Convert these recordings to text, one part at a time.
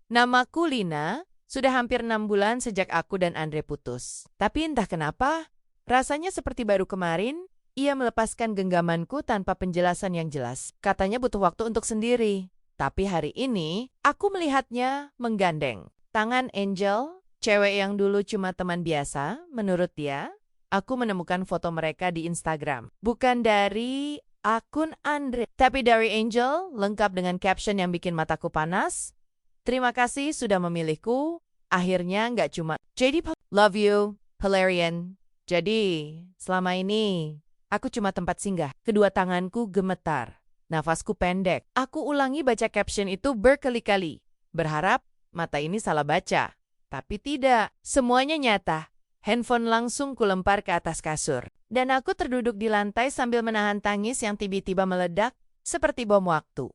Namaku Lina, sudah hampir 6 bulan sejak aku dan Andre putus. Tapi entah kenapa, rasanya seperti baru kemarin, ia melepaskan genggamanku tanpa penjelasan yang jelas. Katanya butuh waktu untuk sendiri. Tapi hari ini, aku melihatnya menggandeng tangan Angel, cewek yang dulu cuma teman biasa, menurut dia. Aku menemukan foto mereka di Instagram. Bukan dari akun Andre, tapi dari Angel, lengkap dengan caption yang bikin mataku panas. Terima kasih sudah memilihku. Akhirnya nggak cuma jadi love you, Valerian. Jadi, selama ini, aku cuma tempat singgah. Kedua tanganku gemetar. Nafasku pendek. Aku ulangi baca caption itu berkali-kali. Berharap mata ini salah baca. Tapi tidak. Semuanya nyata. Handphone langsung kulempar ke atas kasur. Dan aku terduduk di lantai sambil menahan tangis yang tiba-tiba meledak seperti bom waktu.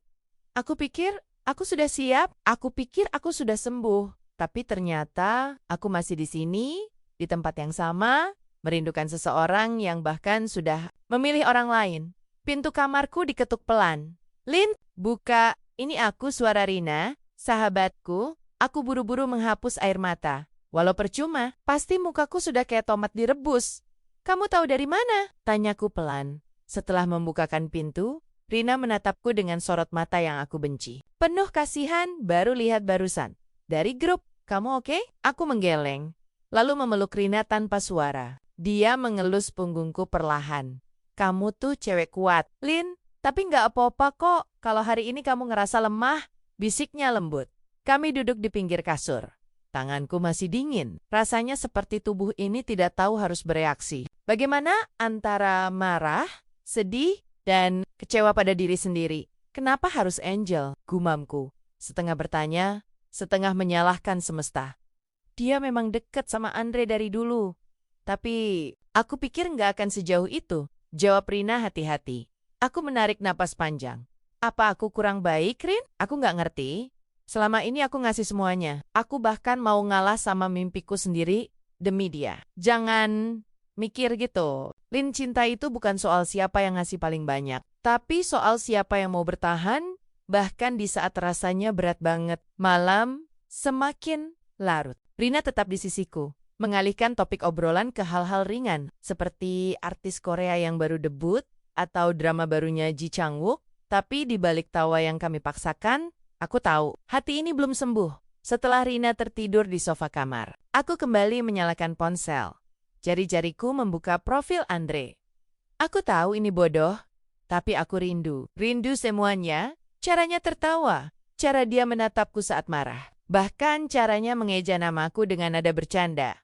Aku pikir aku sudah siap, aku pikir aku sudah sembuh. Tapi ternyata aku masih di sini, di tempat yang sama, merindukan seseorang yang bahkan sudah memilih orang lain. Pintu kamarku diketuk pelan. Lin, buka. Ini aku, suara Rina, sahabatku. Aku buru-buru menghapus air mata. Walau percuma, pasti mukaku sudah kayak tomat direbus. Kamu tahu dari mana? Tanyaku pelan. Setelah membukakan pintu, Rina menatapku dengan sorot mata yang aku benci. Penuh kasihan, baru lihat barusan. Dari grup, kamu oke? Aku menggeleng. Lalu memeluk Rina tanpa suara. Dia mengelus punggungku perlahan. Kamu tuh cewek kuat, Lin. Tapi nggak apa-apa kok kalau hari ini kamu ngerasa lemah, bisiknya lembut. Kami duduk di pinggir kasur. Tanganku masih dingin. Rasanya seperti tubuh ini tidak tahu harus bereaksi. Bagaimana antara marah, sedih, dan kecewa pada diri sendiri? Kenapa harus Angel? Gumamku. Setengah bertanya, setengah menyalahkan semesta. Dia memang dekat sama Andre dari dulu. Tapi aku pikir nggak akan sejauh itu. Jawab Rina hati-hati. Aku menarik napas panjang. Apa aku kurang baik, Rin? Aku nggak ngerti. Selama ini aku ngasih semuanya. Aku bahkan mau ngalah sama mimpiku sendiri demi dia. Jangan mikir gitu. Lin, cinta itu bukan soal siapa yang ngasih paling banyak. Tapi soal siapa yang mau bertahan, bahkan di saat rasanya berat banget. Malam semakin larut. Rina tetap di sisiku, mengalihkan topik obrolan ke hal-hal ringan, seperti artis Korea yang baru debut, atau drama barunya Ji Chang-wook. Tapi di balik tawa yang kami paksakan, aku tahu, hati ini belum sembuh. Setelah Rina tertidur di sofa kamar, aku kembali menyalakan ponsel. Jari-jariku membuka profil Andre. Aku tahu ini bodoh, tapi aku rindu. Rindu semuanya, caranya tertawa, cara dia menatapku saat marah. Bahkan caranya mengeja namaku dengan nada bercanda.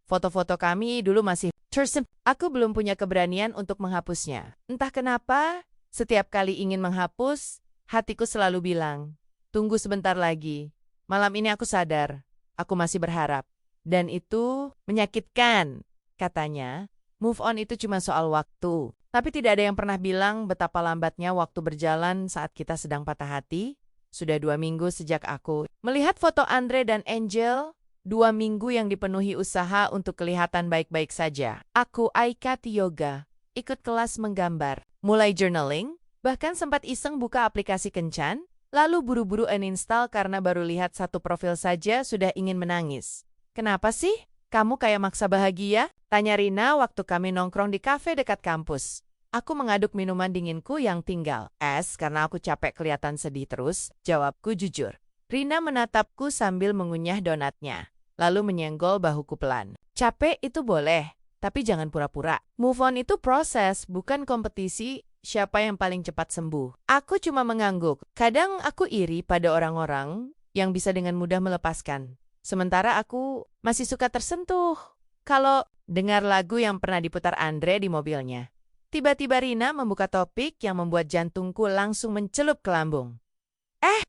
Foto-foto kami dulu masih tersimpan. Aku belum punya keberanian untuk menghapusnya. Entah kenapa, setiap kali ingin menghapus, hatiku selalu bilang, tunggu sebentar lagi. Malam ini aku sadar, aku masih berharap. Dan itu menyakitkan. Katanya, move on itu cuma soal waktu. Tapi tidak ada yang pernah bilang betapa lambatnya waktu berjalan saat kita sedang patah hati. Sudah 2 minggu sejak aku melihat foto Andre dan Angel. 2 minggu yang dipenuhi usaha untuk kelihatan baik-baik saja. Aku ikat yoga, ikut kelas menggambar, mulai journaling, bahkan sempat iseng buka aplikasi kencan. Lalu buru-buru uninstall karena baru lihat satu profil saja sudah ingin menangis. Kenapa sih? Kamu kayak maksa bahagia? Tanya Rina waktu kami nongkrong di kafe dekat kampus. Aku mengaduk minuman dinginku yang tinggal. Es karena aku capek kelihatan sedih terus. Jawabku jujur. Rina menatapku sambil mengunyah donatnya. Lalu menyenggol bahuku pelan. Capek itu boleh, tapi jangan pura-pura. Move on itu proses, bukan kompetisi. Siapa yang paling cepat sembuh? Aku cuma mengangguk. Kadang aku iri pada orang-orang yang bisa dengan mudah melepaskan. Sementara aku masih suka tersentuh kalau dengar lagu yang pernah diputar Andre di mobilnya. Tiba-tiba Rina membuka topik yang membuat jantungku langsung mencelup ke lambung.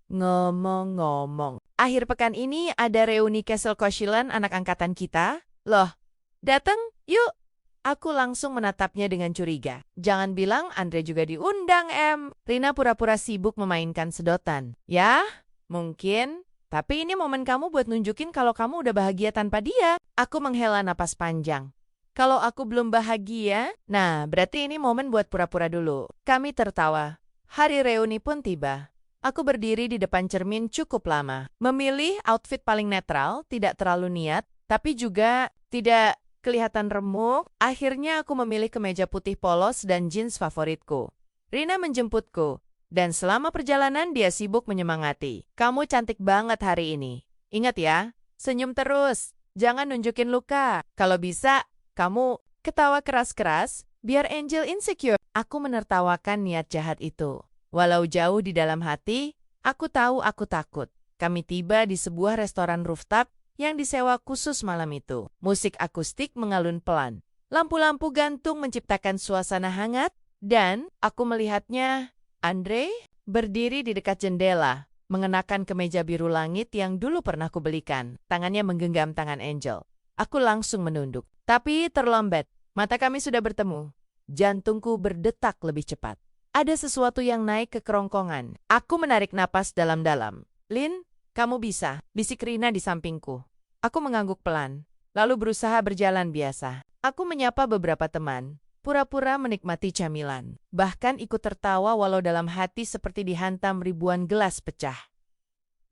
Ngomong-ngomong, akhir pekan ini ada reuni Castle Koshilan anak angkatan kita. Loh, dateng? Yuk! Aku langsung menatapnya dengan curiga. Jangan bilang Andre juga diundang, Em. Rina pura-pura sibuk memainkan sedotan. Ya, mungkin. Tapi ini momen kamu buat nunjukin kalau kamu udah bahagia tanpa dia. Aku menghela napas panjang. Kalau aku belum bahagia, nah berarti ini momen buat pura-pura dulu. Kami tertawa. Hari reuni pun tiba. Aku berdiri di depan cermin cukup lama. Memilih outfit paling netral, tidak terlalu niat, tapi juga tidak kelihatan remuk. Akhirnya aku memilih kemeja putih polos dan jeans favoritku. Rina menjemputku, dan selama perjalanan dia sibuk menyemangati. Kamu cantik banget hari ini. Ingat ya, senyum terus. Jangan nunjukin luka. Kalau bisa, kamu ketawa keras-keras, biar Angel insecure. Aku menertawakan niat jahat itu. Walau jauh di dalam hati, aku tahu aku takut. Kami tiba di sebuah restoran rooftop yang disewa khusus malam itu. Musik akustik mengalun pelan. Lampu-lampu gantung menciptakan suasana hangat, dan aku melihatnya, Andre, berdiri di dekat jendela, mengenakan kemeja biru langit yang dulu pernah kubelikan. Tangannya menggenggam tangan Angel. Aku langsung menunduk. Tapi terlambat, mata kami sudah bertemu. Jantungku berdetak lebih cepat. Ada sesuatu yang naik ke kerongkongan. Aku menarik napas dalam-dalam. Lin, kamu bisa, bisik Rina di sampingku. Aku mengangguk pelan, lalu berusaha berjalan biasa. Aku menyapa beberapa teman, pura-pura menikmati camilan. Bahkan ikut tertawa walau dalam hati seperti dihantam ribuan gelas pecah.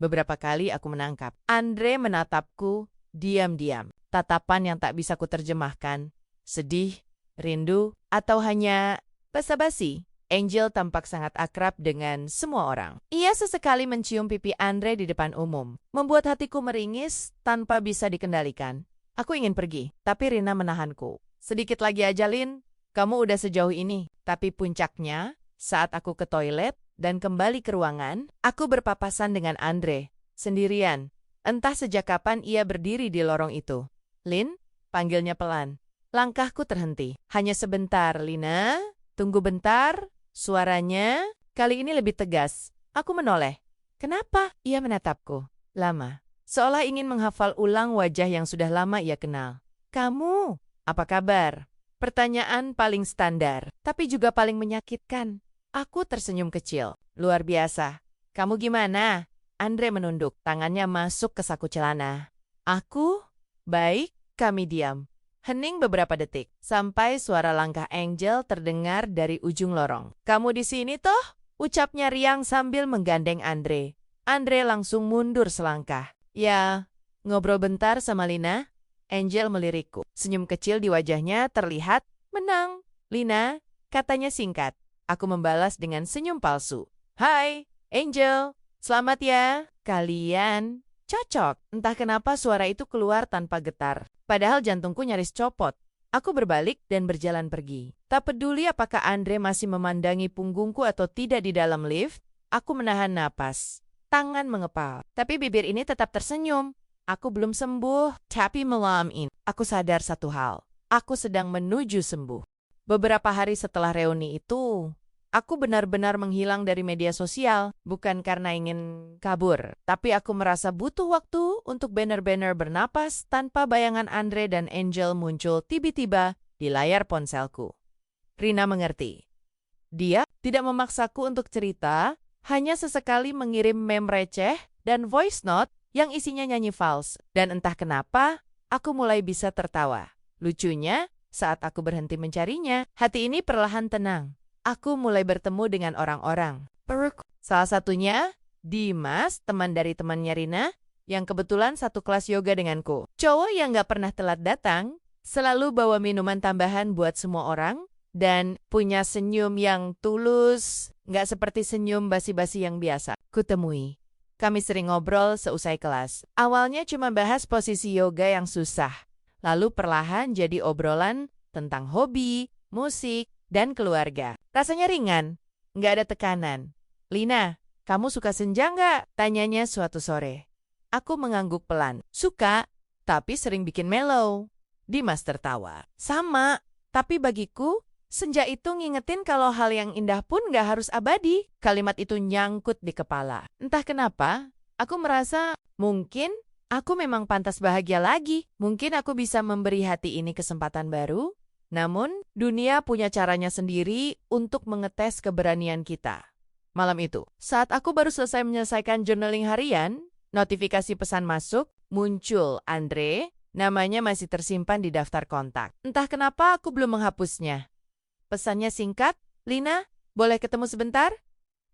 Beberapa kali aku menangkap. Andre menatapku, diam-diam. Tatapan yang tak bisa kuterjemahkan. Sedih, rindu, atau hanya basa-basi. Angel tampak sangat akrab dengan semua orang. Ia sesekali mencium pipi Andre di depan umum, membuat hatiku meringis tanpa bisa dikendalikan. Aku ingin pergi, tapi Rina menahanku. Sedikit lagi aja, Lin. Kamu udah sejauh ini. Tapi puncaknya, saat aku ke toilet dan kembali ke ruangan, aku berpapasan dengan Andre, sendirian. Entah sejak kapan ia berdiri di lorong itu. Lin, panggilnya pelan. Langkahku terhenti. Hanya sebentar, Lina. Tunggu bentar. Suaranya kali ini lebih tegas. Aku menoleh. Kenapa? Ia menatapku. Lama. Seolah ingin menghafal ulang wajah yang sudah lama ia kenal. Kamu, apa kabar? Pertanyaan paling standar, tapi juga paling menyakitkan. Aku tersenyum kecil. Luar biasa. Kamu gimana? Andre menunduk, tangannya masuk ke saku celana. Aku? Baik, kami diam. Hening beberapa detik, sampai suara langkah Angel terdengar dari ujung lorong. Kamu di sini toh? Ucapnya riang sambil menggandeng Andre. Andre langsung mundur selangkah. Ya, ngobrol bentar sama Lina. Angel melirikku. Senyum kecil di wajahnya terlihat menang. Lina, katanya singkat. Aku membalas dengan senyum palsu. Hai, Angel. Selamat ya. Kalian cocok. Entah kenapa suara itu keluar tanpa getar. Padahal jantungku nyaris copot. Aku berbalik dan berjalan pergi. Tak peduli apakah Andre masih memandangi punggungku atau tidak di dalam lift, aku menahan napas. Tangan mengepal. Tapi bibir ini tetap tersenyum. Aku belum sembuh, tapi malam ini aku sadar satu hal. Aku sedang menuju sembuh. Beberapa hari setelah reuni itu, aku benar-benar menghilang dari media sosial, bukan karena ingin kabur, tapi aku merasa butuh waktu untuk benar-benar bernapas tanpa bayangan Andre dan Angel muncul tiba-tiba di layar ponselku. Rina mengerti. Dia tidak memaksaku untuk cerita, hanya sesekali mengirim meme receh dan voice note yang isinya nyanyi fals. Dan entah kenapa, aku mulai bisa tertawa. Lucunya, saat aku berhenti mencarinya, hati ini perlahan tenang. Aku mulai bertemu dengan orang-orang. Salah satunya, Dimas, teman dari temannya Rina, yang kebetulan satu kelas yoga denganku. Cowok yang gak pernah telat datang, selalu bawa minuman tambahan buat semua orang, dan punya senyum yang tulus, gak seperti senyum basi-basi yang biasa kutemui. Kami sering ngobrol seusai kelas. Awalnya cuma bahas posisi yoga yang susah, lalu perlahan jadi obrolan tentang hobi, musik, dan keluarga. Rasanya ringan, nggak ada tekanan. Lina, kamu suka senja nggak? Tanyanya suatu sore. Aku mengangguk pelan. Suka, tapi sering bikin mellow. Dimas tertawa. Sama, tapi bagiku, senja itu ngingetin kalau hal yang indah pun nggak harus abadi. Kalimat itu nyangkut di kepala. Entah kenapa, aku merasa mungkin aku memang pantas bahagia lagi. Mungkin aku bisa memberi hati ini kesempatan baru. Namun, dunia punya caranya sendiri untuk mengetes keberanian kita. Malam itu, saat aku baru selesai menyelesaikan journaling harian, notifikasi pesan masuk, muncul Andre, namanya masih tersimpan di daftar kontak. Entah kenapa aku belum menghapusnya. Pesannya singkat, Lina, boleh ketemu sebentar?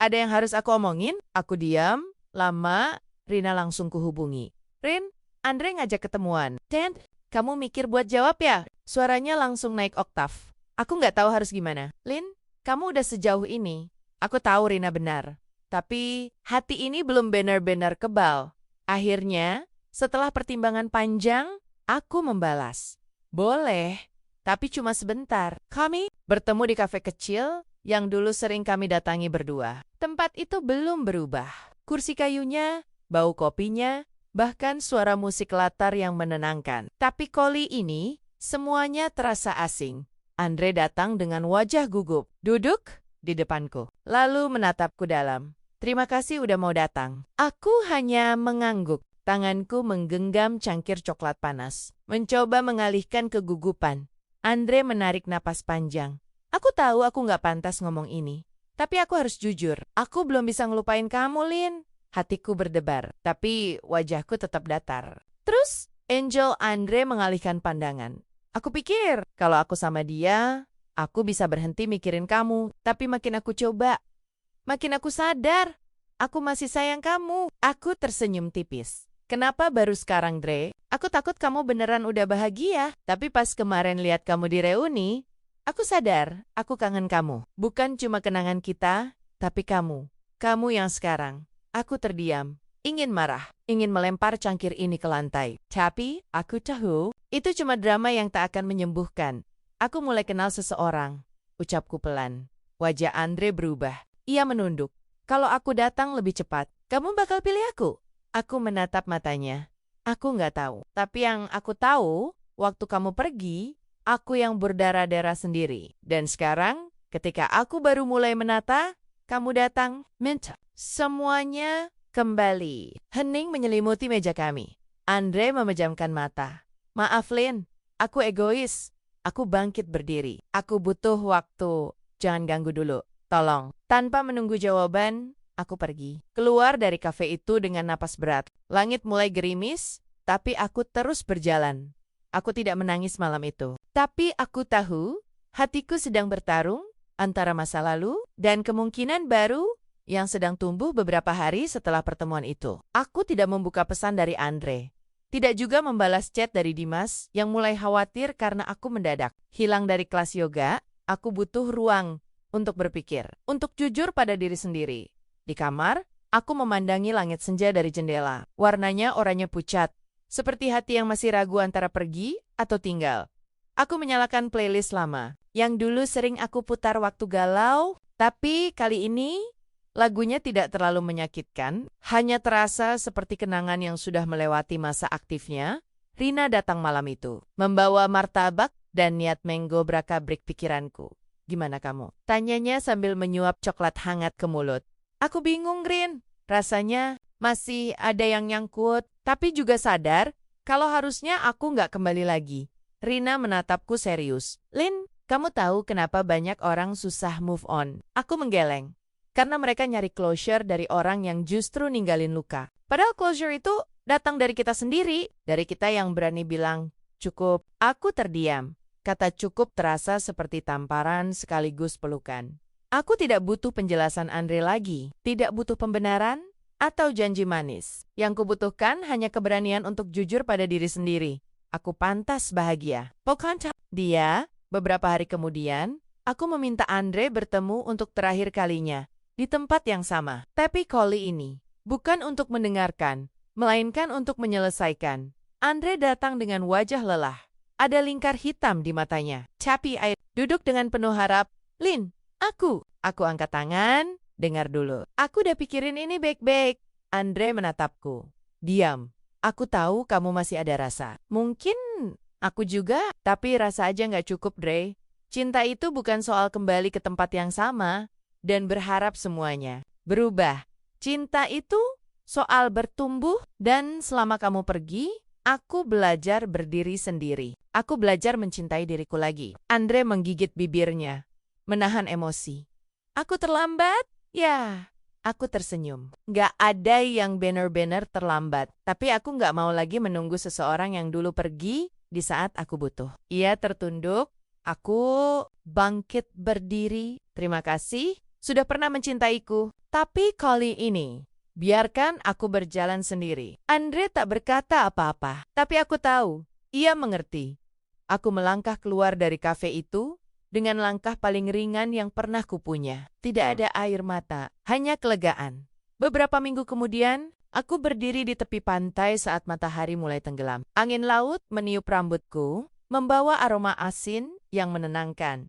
Ada yang harus aku omongin? Aku diam, lama, Rina langsung kuhubungi. Rin, Andre ngajak ketemuan. Dan, kamu mikir buat jawab ya? Suaranya langsung naik oktav. Aku nggak tahu harus gimana. Lin, kamu udah sejauh ini. Aku tahu Rina benar. Tapi, hati ini belum benar-benar kebal. Akhirnya, setelah pertimbangan panjang, aku membalas. Boleh, tapi cuma sebentar. Kami bertemu di kafe kecil yang dulu sering kami datangi berdua. Tempat itu belum berubah. Kursi kayunya, bau kopinya, bahkan suara musik latar yang menenangkan. Tapi kali ini, semuanya terasa asing. Andre datang dengan wajah gugup, duduk di depanku, lalu menatapku dalam. Terima kasih udah mau datang. Aku hanya mengangguk. Tanganku menggenggam cangkir coklat panas, mencoba mengalihkan kegugupan. Andre menarik napas panjang. Aku tahu aku nggak pantas ngomong ini. Tapi aku harus jujur, aku belum bisa ngelupain kamu, Lin. Hatiku berdebar, tapi wajahku tetap datar. Terus, Angel Andre mengalihkan pandangan. Aku pikir, kalau aku sama dia, aku bisa berhenti mikirin kamu. Tapi makin aku coba, makin aku sadar, aku masih sayang kamu. Aku tersenyum tipis. Kenapa baru sekarang, Dre? Aku takut kamu beneran udah bahagia. Tapi pas kemarin lihat kamu di reuni, aku sadar, aku kangen kamu. Bukan cuma kenangan kita, tapi kamu. Kamu yang sekarang. Aku terdiam, ingin marah, ingin melempar cangkir ini ke lantai. Tapi, aku tahu, itu cuma drama yang tak akan menyembuhkan. Aku mulai kenal seseorang. Ucapku pelan. Wajah Andre berubah. Ia menunduk. Kalau aku datang lebih cepat, kamu bakal pilih aku? Aku menatap matanya. Aku nggak tahu. Tapi yang aku tahu, waktu kamu pergi, aku yang berdarah-darah sendiri. Dan sekarang, ketika aku baru mulai menata, kamu datang, minta. Semuanya kembali. Hening menyelimuti meja kami. Andre memejamkan mata. Maaf, Lin. Aku egois. Aku bangkit berdiri. Aku butuh waktu. Jangan ganggu dulu. Tolong. Tanpa menunggu jawaban, aku pergi. Keluar dari kafe itu dengan napas berat. Langit mulai gerimis, tapi aku terus berjalan. Aku tidak menangis malam itu. Tapi aku tahu, hatiku sedang bertarung antara masa lalu dan kemungkinan baru yang sedang tumbuh beberapa hari setelah pertemuan itu. Aku tidak membuka pesan dari Andre. Tidak juga membalas chat dari Dimas yang mulai khawatir karena aku mendadak hilang dari kelas yoga. Aku butuh ruang untuk berpikir, untuk jujur pada diri sendiri. Di kamar, aku memandangi langit senja dari jendela. Warnanya oranye pucat, seperti hati yang masih ragu antara pergi atau tinggal. Aku menyalakan playlist lama, yang dulu sering aku putar waktu galau, tapi kali ini lagunya tidak terlalu menyakitkan, hanya terasa seperti kenangan yang sudah melewati masa aktifnya. Rina datang malam itu, membawa martabak dan niat menggobrak-abrik pikiranku. Gimana kamu? Tanyanya sambil menyuap coklat hangat ke mulut. Aku bingung, Rin. Rasanya masih ada yang nyangkut, tapi juga sadar kalau harusnya aku nggak kembali lagi. Rina menatapku serius. Lin, kamu tahu kenapa banyak orang susah move on? Aku menggeleng. Karena mereka nyari closure dari orang yang justru ninggalin luka. Padahal closure itu datang dari kita sendiri. Dari kita yang berani bilang, cukup. Aku terdiam. Kata cukup terasa seperti tamparan sekaligus pelukan. Aku tidak butuh penjelasan Andre lagi. Tidak butuh pembenaran atau janji manis. Yang kubutuhkan hanya keberanian untuk jujur pada diri sendiri. Aku pantas bahagia. Pokoknya dia, beberapa hari kemudian, aku meminta Andre bertemu untuk terakhir kalinya. Di tempat yang sama. Tapi kali ini, bukan untuk mendengarkan, melainkan untuk menyelesaikan. Andre datang dengan wajah lelah. Ada lingkar hitam di matanya. Tapi air duduk dengan penuh harap. Lin, aku angkat tangan, dengar dulu. Aku udah pikirin ini baik-baik. Andre menatapku. Diam. Aku tahu kamu masih ada rasa. Mungkin aku juga, tapi rasa aja nggak cukup, Dre. Cinta itu bukan soal kembali ke tempat yang sama dan berharap semuanya berubah. Cinta itu soal bertumbuh dan selama kamu pergi, aku belajar berdiri sendiri. Aku belajar mencintai diriku lagi. Andre menggigit bibirnya, menahan emosi. Aku terlambat? Ya, aku tersenyum. Gak ada yang benar-benar terlambat. Tapi aku gak mau lagi menunggu seseorang yang dulu pergi di saat aku butuh. Ia tertunduk, aku bangkit berdiri. Terima kasih. sudah pernah mencintaiku. Tapi kali ini, biarkan aku berjalan sendiri. Andre tak berkata apa-apa, tapi aku tahu, ia mengerti. Aku melangkah keluar dari kafe itu dengan langkah paling ringan yang pernah kupunya. Tidak ada air mata, hanya kelegaan. Beberapa minggu kemudian, aku berdiri di tepi pantai saat matahari mulai tenggelam. Angin laut meniup rambutku, membawa aroma asin yang menenangkan.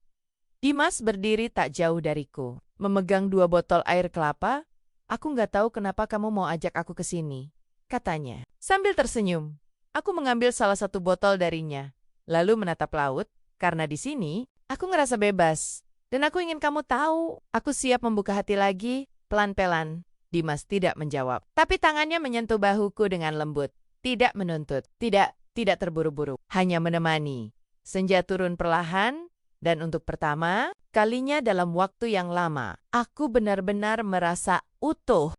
Dimas berdiri tak jauh dariku, memegang 2 botol air kelapa. Aku nggak tahu kenapa kamu mau ajak aku ke sini, katanya. Sambil tersenyum, aku mengambil salah satu botol darinya, lalu menatap laut, karena di sini, aku ngerasa bebas. Dan aku ingin kamu tahu, aku siap membuka hati lagi, pelan-pelan. Dimas tidak menjawab, tapi tangannya menyentuh bahuku dengan lembut. Tidak menuntut, tidak terburu-buru, hanya menemani. Senja turun perlahan, dan untuk pertama kalinya dalam waktu yang lama, aku benar-benar merasa utuh.